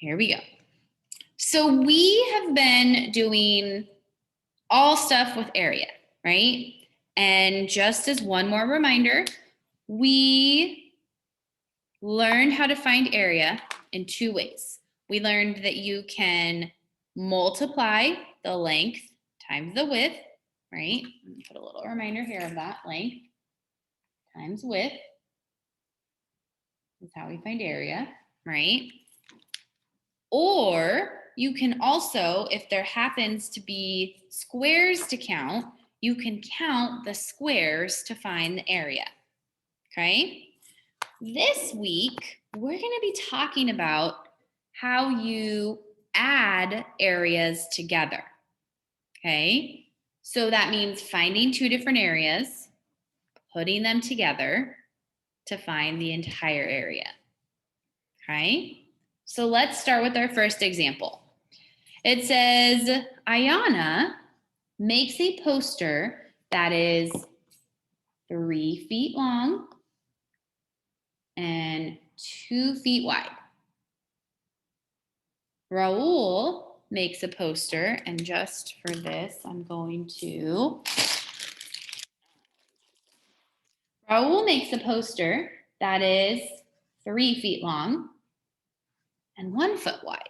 here we go. So we have been doing all stuff with area, right? And just as one more reminder, we learned how to find area in two ways. We learned that you can multiply the length times the width, right? Let me put a little reminder here of that. Length times width is how we find area, right? Or you can also, if there happens to be squares to count, you can count the squares to find the area, okay? This week, we're gonna be talking about how you add areas together, okay? So that means finding two different areas, putting them together to find the entire area, okay? So let's start with our first example. It says, Ayana makes a poster that is 3 feet long and 2 feet wide. Raul makes a poster, and just for this, Raul makes a poster that is 3 feet long and 1 foot wide.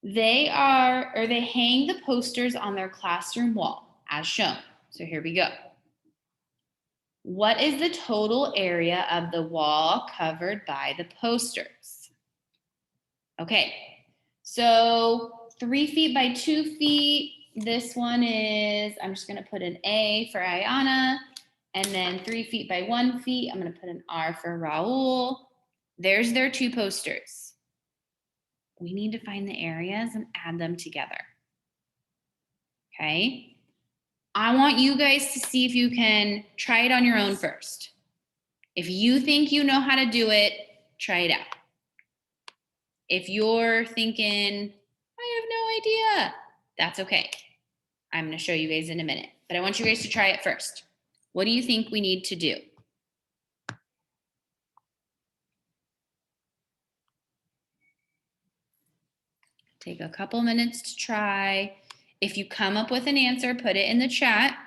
They hang the posters on their classroom wall as shown. So here we go. What is the total area of the wall covered by the posters? Okay, so 3 feet by 2 feet. This one is, I'm just gonna put an A for Ayana. And then 3 feet by 1 feet, I'm gonna put an R for Raul. There's their two posters. We need to find the areas and add them together. Okay. I want you guys to see if you can try it on your own first. If you think you know how to do it, try it out. If you're thinking, I have no idea, that's okay. I'm gonna show you guys in a minute, but I want you guys to try it first. What do you think we need to do? Take a couple minutes to try. If you come up with an answer, put it in the chat.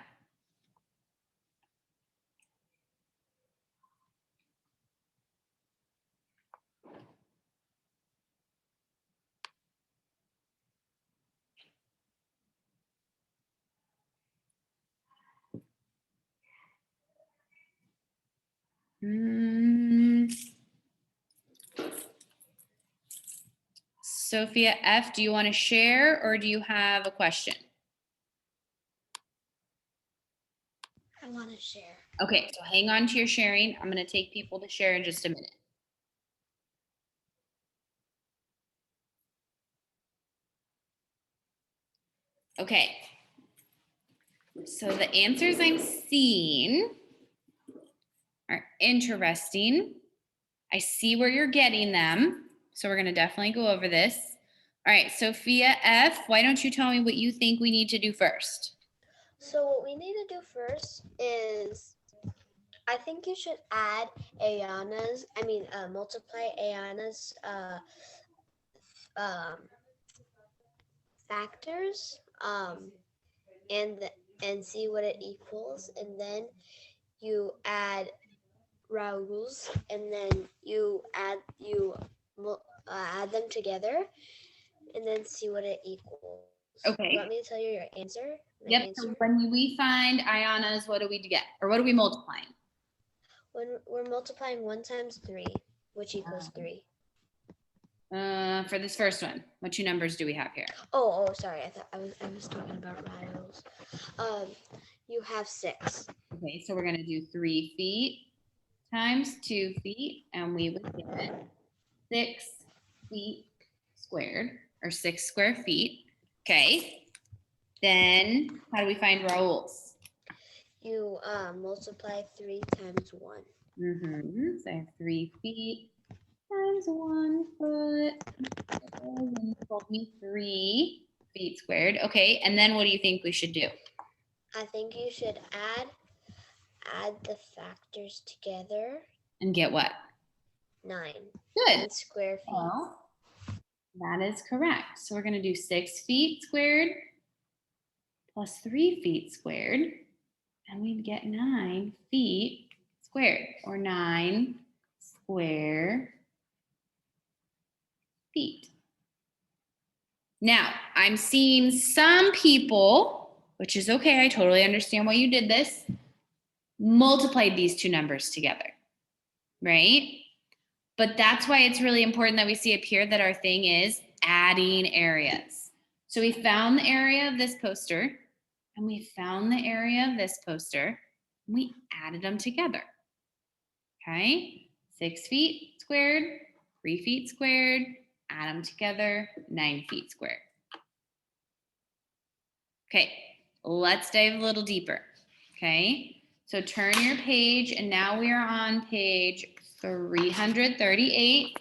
Sophia F., do you want to share or do you have a question? I want to share. Okay, so hang on to your sharing. I'm going to take people to share in just a minute. Okay, so the answers I'm seeing are interesting. I see where you're getting them. So we're going to definitely go over this. All right, Sophia F., why don't you tell me what you think we need to do first? So what we need to do first is, I think you should add multiply Ayana's factors and see what it equals, and then you add Raul's, and then you add them together, and then see what it equals. Okay. You want me to tell you your answer? Yep. Answer? So when we find Ayana's, what do we get? Or what are we multiplying? When we're multiplying 1 times 3, which equals 3. For this first one, what two numbers do we have here? Oh, sorry. I thought I was talking about Raul's. You have 6. Okay, so we're gonna do 3 feet times 2 feet, and we would get 6 feet squared, or 6 square feet. Okay. Then how do we find Raul's? You multiply 3 times 1. So I have 3 feet times 1 foot. And you told me 3 feet squared. Okay, and then what do you think we should do? I think you should add the factors together. And get what? 9. Good. 9 square feet. Well, that is correct. So we're going to do 6 feet squared plus 3 feet squared, and we'd get 9 feet squared, or 9 square feet. Now, I'm seeing some people, which is okay, I totally understand why you did this, multiplied these two numbers together, right? But that's why it's really important that we see up here that our thing is adding areas. So we found the area of this poster, and we found the area of this poster, and we added them together. Okay? 6 feet squared, 3 feet squared, add them together, 9 feet squared. Okay, let's dive a little deeper. Okay, so turn your page, and now we are on page 338.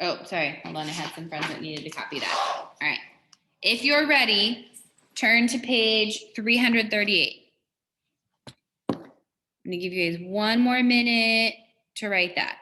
Oh, sorry, hold on, I had some friends that needed to copy that. All right, if you're ready, turn to page 338. I'm gonna give you guys one more minute to write that.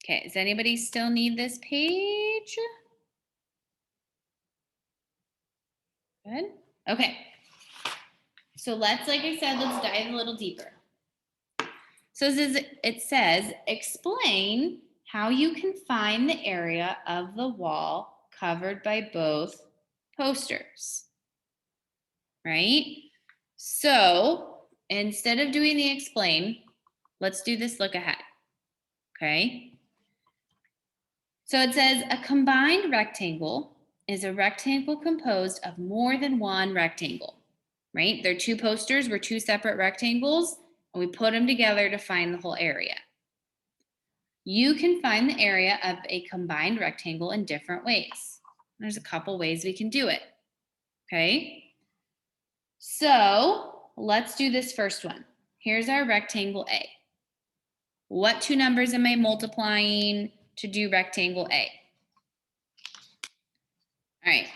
Okay, does anybody still need this page? Good. Okay. So let's, like I said, let's dive a little deeper. So it says, explain how you can find the area of the wall covered by both posters, right? So instead of doing the explain, let's do this look ahead, okay? So it says a combined rectangle is a rectangle composed of more than one rectangle, right? They're two posters, we're two separate rectangles, and we put them together to find the whole area. You can find the area of a combined rectangle in different ways. There's a couple ways we can do it, okay? So let's do this first one. Here's our rectangle A. What two numbers am I multiplying to do rectangle A? All right,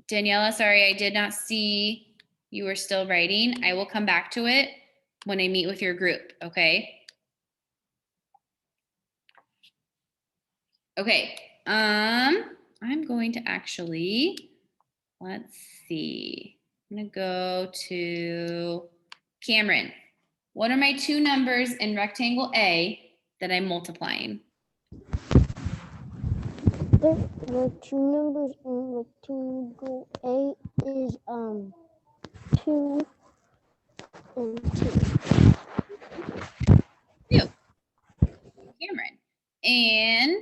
Daniela, sorry, I did not see you were still writing. I will come back to it when I meet with your group, okay? Okay, I'm going to actually, let's see. I'm gonna go to Cameron. What are my two numbers in rectangle A that I'm multiplying? The two numbers in rectangle A is 2 and 2. 2. Cameron. And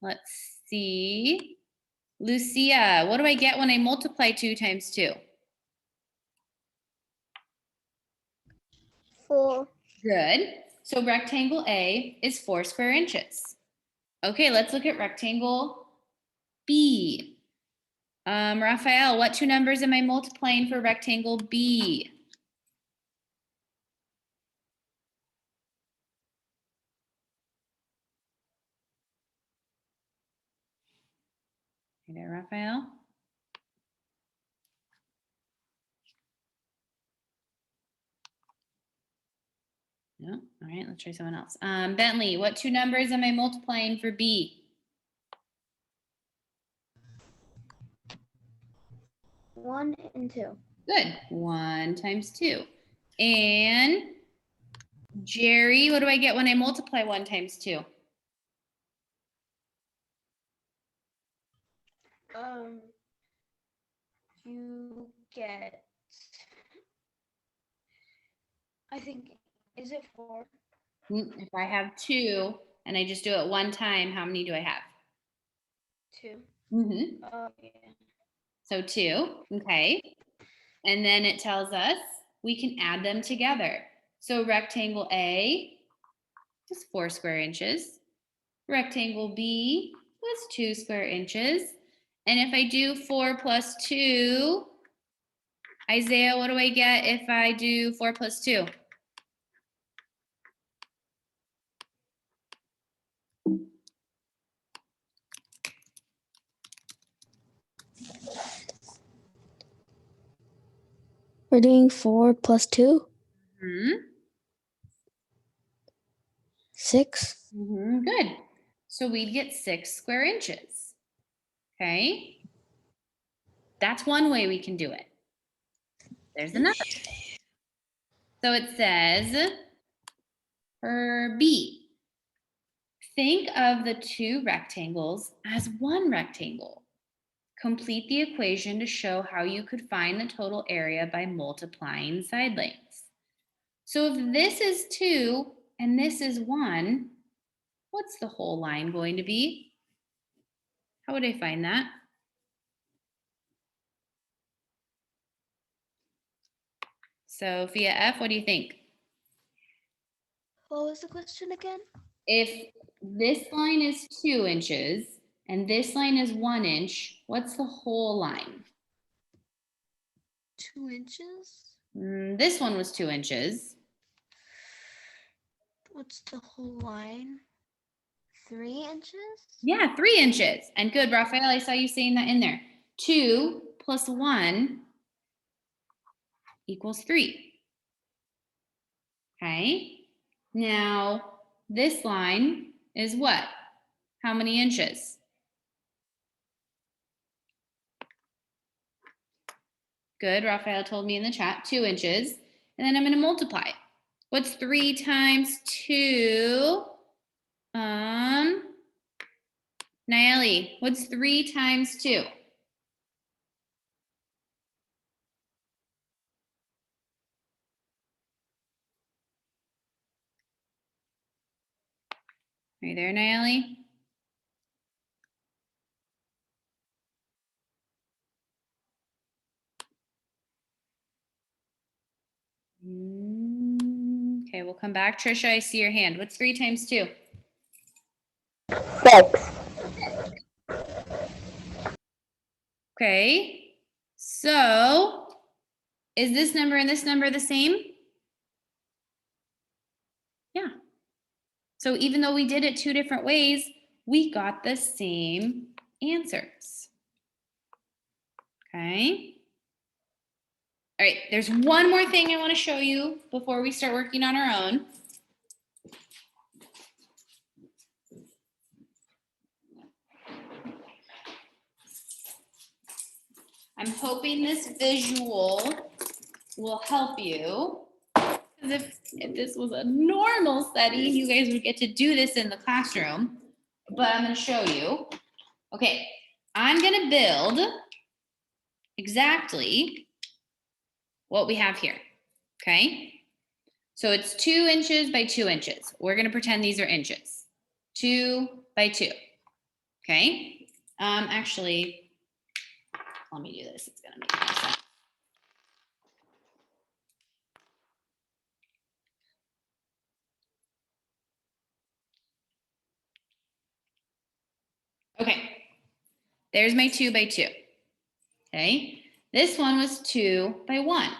let's see. Lucia, what do I get when I multiply 2 times 2? 4. Good. So rectangle A is 4 square inches. Okay, let's look at rectangle B. Raphael, what two numbers am I multiplying for rectangle B? Hey there, Raphael. No? All right, let's try someone else. Bentley, what two numbers am I multiplying for B? 1 and 2. Good. 1 times 2. And Jerry, what do I get when I multiply 1 times 2? You get, I think, is it 4? If I have 2 and I just do it one time, how many do I have? 2. Mm-hmm. Yeah. So 2, okay. And then it tells us we can add them together. So rectangle A was 4 square inches. Rectangle B was 2 square inches. And if I do 4 plus 2, Isaiah, what do I get if I do 4 plus 2? We're doing 4 plus 2? Hmm. 6. Good. So we'd get 6 square inches. Okay. That's one way we can do it. There's another. So it says for B, think of the 2 rectangles as one rectangle. Complete the equation to show how you could find the total area by multiplying side lengths. So if this is 2 and this is 1, what's the whole line going to be? How would I find that? Sophia F., what do you think? What was the question again? If this line is 2 inches and this line is 1 inch, what's the whole line? 2 inches? This one was 2 inches. What's the whole line? 3 inches? Yeah, 3 inches. And good, Raphael, I saw you saying that in there. 2 plus 1 equals 3. Okay. Now, this line is what? How many inches? Good, Raphael told me in the chat, 2 inches. And then I'm going to multiply. What's 3 times 2? Nayeli, what's 3 times 2? Are you there, Nayeli? Okay, we'll come back. Trisha, I see your hand. What's 3 times 2? 6. Okay, so is this number and this number the same? Yeah. So even though we did it 2 different ways, we got the same answers. Okay. All right, there's one more thing I want to show you before we start working on our own. I'm hoping this visual will help you. If this was a normal study, you guys would get to do this in the classroom, but I'm going to show you. Okay, I'm going to build exactly what we have here. Okay, so it's 2 inches by 2 inches. We're going to pretend these are inches. 2 by 2. Okay, actually, let me do this. It's going to make more sense. Okay, there's my 2 by 2. Okay, this one was 2 by 1.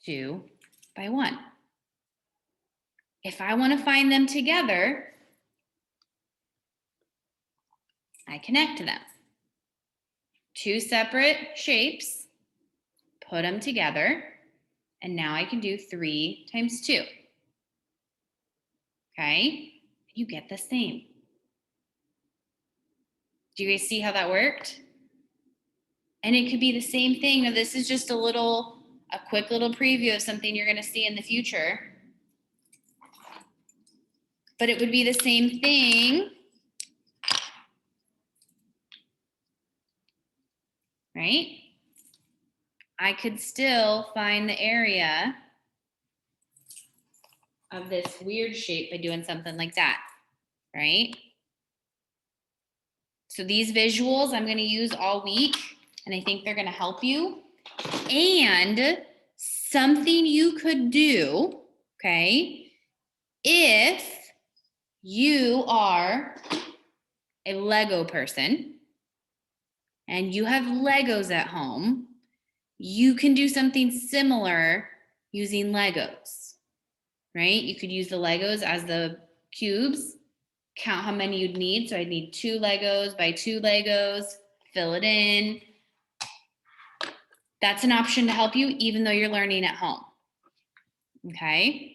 Two by 1. If I want to find them together, I connect them. 2 separate shapes, put them together, and now I can do 3 times 2. Okay, you get the same. Do you guys see how that worked? And it could be the same thing. Now, this is just a quick little preview of something you're going to see in the future. but it would be the same thing, right? I could still find the area of this weird shape by doing something like that, right? So these visuals I'm going to use all week, and I think they're going to help you. And something you could do, okay, if you are a Lego person and you have Legos at home, you can do something similar using Legos, right? You could use the Legos as the cubes, count how many you'd need. So I'd need 2 Legos by 2 Legos, fill it in. That's an option to help you even though you're learning at home, okay?